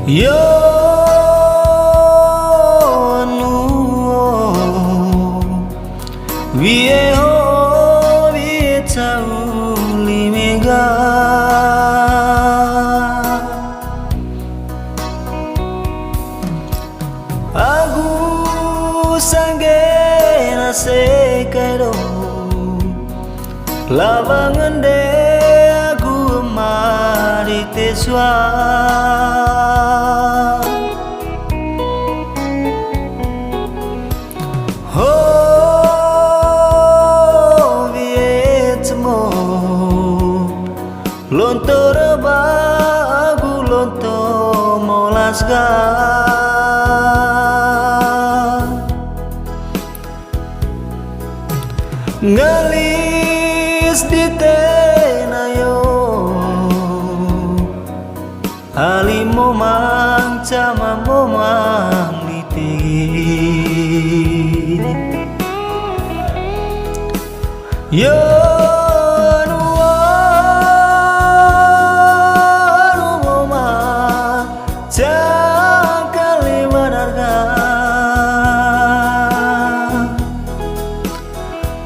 Yo nu viejo vietau limega aku sanggena sekado lavangan de aku mari teswa lontor bagu lonto molasga ngalis di tenayo ali momang cama momang liti yo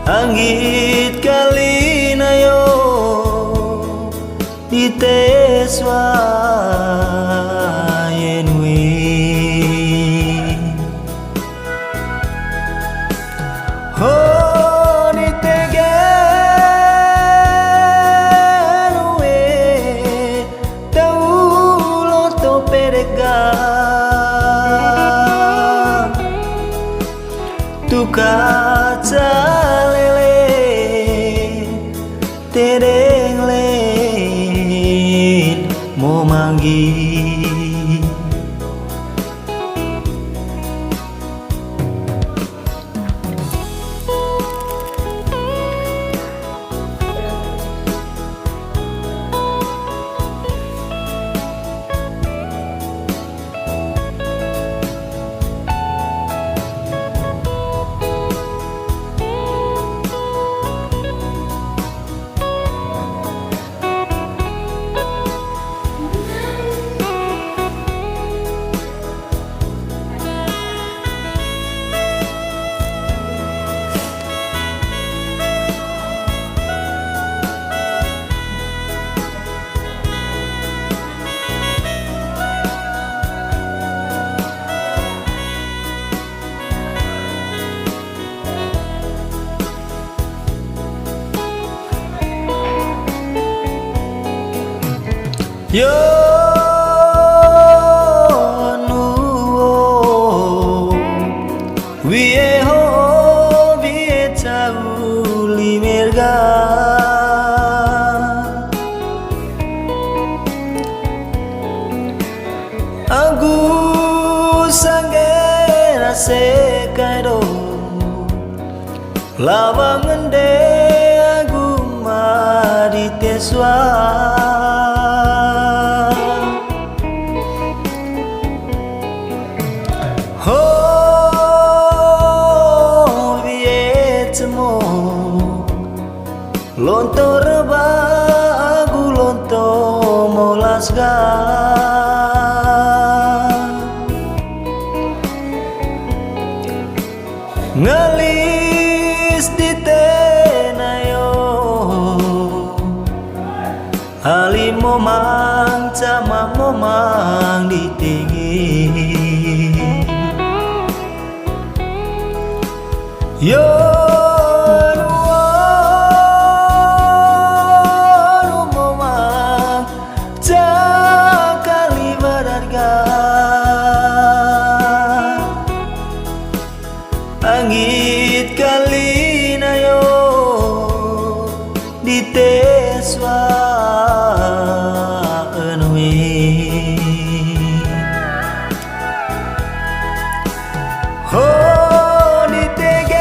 Anggit kali na yo iteswa yenwi ho nitegenuwe taulo to perega tukaca tereng len mau manggil yo nu viejo vietau limerga aku sanggera sekado lavangan de aku mari teswa lontor bagu lonto molasga ngalis di tenayo ali momang cama momang ditinggi yo Anggit kali na yo diteswa enwi ho nitegenuwe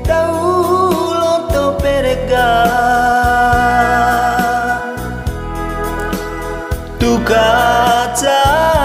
taulo to perega tukaca